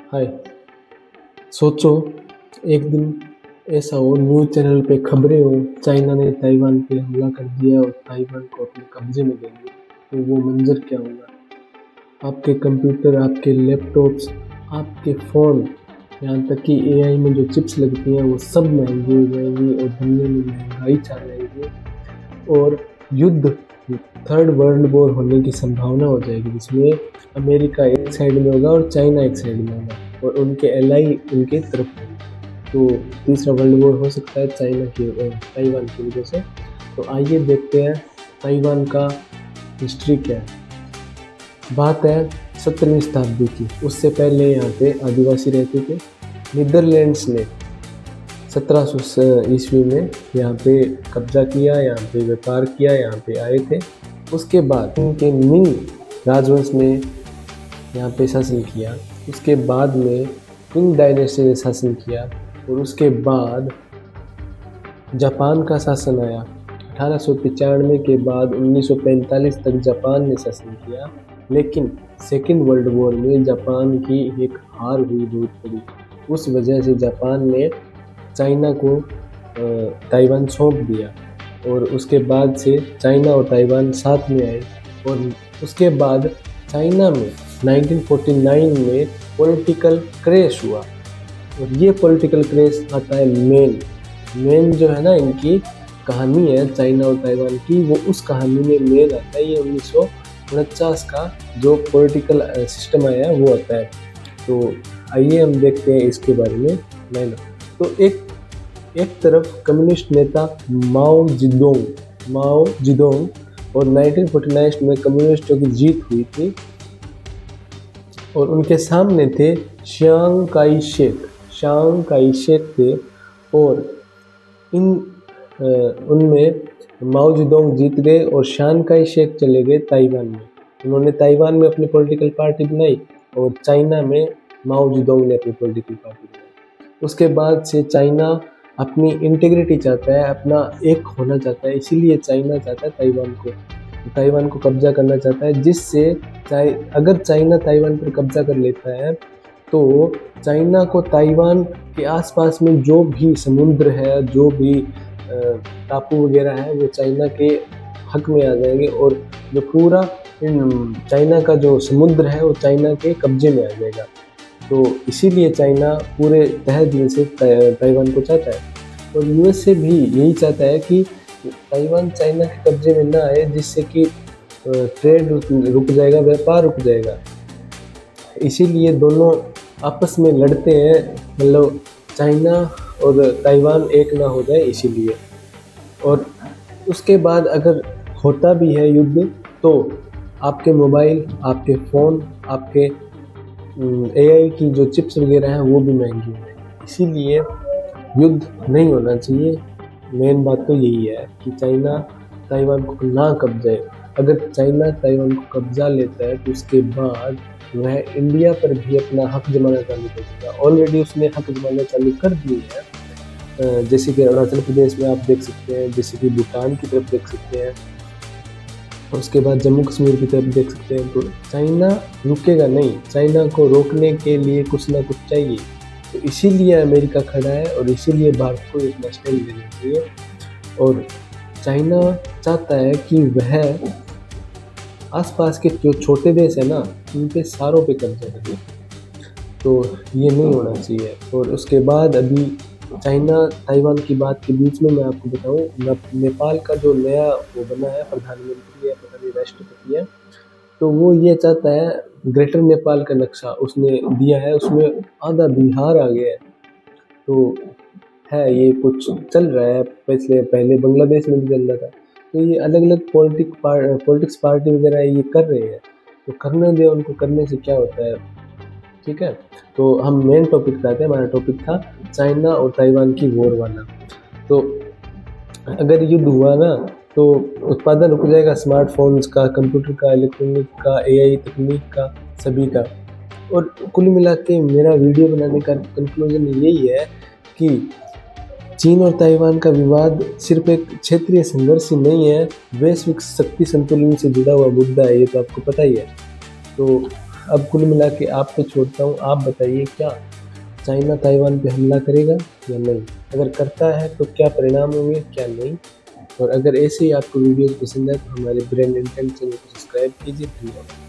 हाय। सोचो एक दिन ऐसा हो, न्यूज़ चैनल पे खबरें हो, चाइना ने ताइवान पे हमला कर दिया और ताइवान को अपने कब्जे में ले लिया, तो वो मंजर क्या होगा। आपके कंप्यूटर, आपके लैपटॉप्स, आपके फ़ोन, यहाँ तक कि एआई में जो चिप्स लगती हैं वो सब महंगी हो जाएंगी और दुनिया में महंगाई छा जाएगी और युद्ध, थर्ड वर्ल्ड वॉर होने की संभावना हो जाएगी, जिसमें अमेरिका एक साइड में होगा और चाइना एक साइड में होगा और उनके एलाई उनके तरफ होंगे। तो तीसरा वर्ल्ड वॉर हो सकता है ताइवान की वजह से। तो आइए देखते हैं ताइवान का हिस्ट्री क्या है। बात है 17वीं शताब्दी की। उससे पहले यहाँ पे आदिवासी रहते थे। नीदरलैंड्स ने 1700 ईस्वी में यहाँ पे कब्जा किया, यहाँ पे व्यापार किया, यहाँ पे आए थे। उसके बाद उनके मिंग राजवंश ने यहाँ पे शासन किया। उसके बाद में किंग डायनेस्टी ने शासन किया और उसके बाद जापान का शासन आया। 1895 के बाद 1945 तक जापान ने शासन किया, लेकिन सेकेंड वर्ल्ड वॉर में जापान की एक हार हुई बहुत बड़ी। उस वजह से जापान ने चाइना को ताइवान सौंप दिया और उसके बाद से चाइना और ताइवान साथ में आए। और उसके बाद चाइना में 1949 में पॉलिटिकल क्रैश हुआ और ये पॉलिटिकल क्रैश आता है मेन जो है ना, इनकी कहानी है चाइना और ताइवान की, वो उस कहानी में मेन आता है। ये 1949 का जो पॉलिटिकल सिस्टम आया है वो आता है। तो आइए हम देखते हैं इसके बारे में। नहीं तो एक तरफ कम्युनिस्ट नेता माओ जिदोंग और 1949 में कम्युनिस्टों की जीत हुई थी और उनके सामने थे chiang kai shek थे और उनमें माओ जिदोंग जीत गए और chiang kai shek चले गए ताइवान में। उन्होंने ताइवान में अपनी पॉलिटिकल पार्टी बनाई और चाइना में माओ जिदोंग ने अपनी पॉलिटिकल पार्टी बनाई। उसके बाद से चाइना अपनी इंटीग्रिटी चाहता है, अपना एक होना चाहता है, इसीलिए चाइना चाहता है ताइवान को कब्जा करना चाहता है, जिससे अगर चाइना ताइवान पर कब्जा कर लेता है तो चाइना को ताइवान के आसपास में जो भी समुद्र है, जो भी टापू वगैरह है, वो चाइना के हक में आ जाएंगे और जो पूरा चाइना का जो समुद्र है वो चाइना के कब्जे में आ जाएगा। तो इसीलिए चाइना पूरे तहे दिल से ताइवान को चाहता है और यूएसए भी यही चाहता है कि ताइवान चाइना के कब्जे में ना आए, जिससे कि ट्रेड रुक जाएगा, व्यापार रुक जाएगा। इसीलिए दोनों आपस में लड़ते हैं, मतलब चाइना और ताइवान एक ना हो जाए इसीलिए। और उसके बाद अगर होता भी है युद्ध तो आपके मोबाइल, आपके फ़ोन, आपके एआई की जो चिप्स वगैरह हैं वो भी महंगी हैं। इसीलिए युद्ध नहीं होना चाहिए। मेन बात तो यही है कि चाइना ताइवान को ना कब्जाए। अगर चाइना ताइवान को कब्जा लेता है तो उसके बाद वह इंडिया पर भी अपना हक जमाना चालू कर देगा। ऑलरेडी उसने हक जमाना चालू कर दिए हैं, जैसे कि अरुणाचल प्रदेश में आप देख सकते हैं, जैसे कि भूटान की तरफ देख सकते हैं, उसके बाद जम्मू कश्मीर की तरफ देख सकते हैं। तो चाइना रुकेगा नहीं, चाइना को रोकने के लिए कुछ ना कुछ चाहिए। तो इसीलिए अमेरिका खड़ा है और इसीलिए भारत को इतना स्टैंड लेना चाहिए। और चाइना चाहता है कि वह आसपास के जो छोटे देश है ना, उन पे सारों पे कब्जा करे। तो ये नहीं होना चाहिए। और उसके बाद अभी चाइना ताइवान की बात के बीच में मैं आपको बताऊं, नेपाल का जो नया वो बना है प्रधानमंत्री है, पता नहीं राष्ट्रपति है, तो वो ये चाहता है ग्रेटर नेपाल का नक्शा उसने दिया है, उसमें आधा बिहार आ गया है। तो है ये कुछ चल रहा है, पहले बांग्लादेश में भी चल रहा था। तो ये अलग अलग पॉलिटिक्स पार्टी वगैरह ये कर रहे हैं, तो करने दे, उनको करने से क्या होता है, ठीक है। तो हम मेन टॉपिक पे आते हैं। हमारा टॉपिक था चाइना और ताइवान की वॉर वाला। तो अगर युद्ध हुआ ना तो उत्पादन रुक जाएगा, स्मार्टफोन्स का, कंप्यूटर का, इलेक्ट्रॉनिक का, एआई तकनीक का, सभी का। और कुल मिला के मेरा वीडियो बनाने का कंक्लूजन यही है कि चीन और ताइवान का विवाद सिर्फ एक क्षेत्रीय संघर्ष ही नहीं है, वैश्विक शक्ति संतुलन से जुड़ा हुआ मुद्दा है, ये तो आपको पता ही है। तो अब कुल मिला के आप पे छोड़ता हूँ, आप बताइए क्या चाइना ताइवान पे हमला करेगा या नहीं? अगर करता है तो क्या परिणाम होंगे, क्या नहीं? और अगर ऐसे ही आपको वीडियोज़ पसंद है तो हमारे ब्रेन इंटेंट चैनल को सब्सक्राइब कीजिए। धन्यवाद।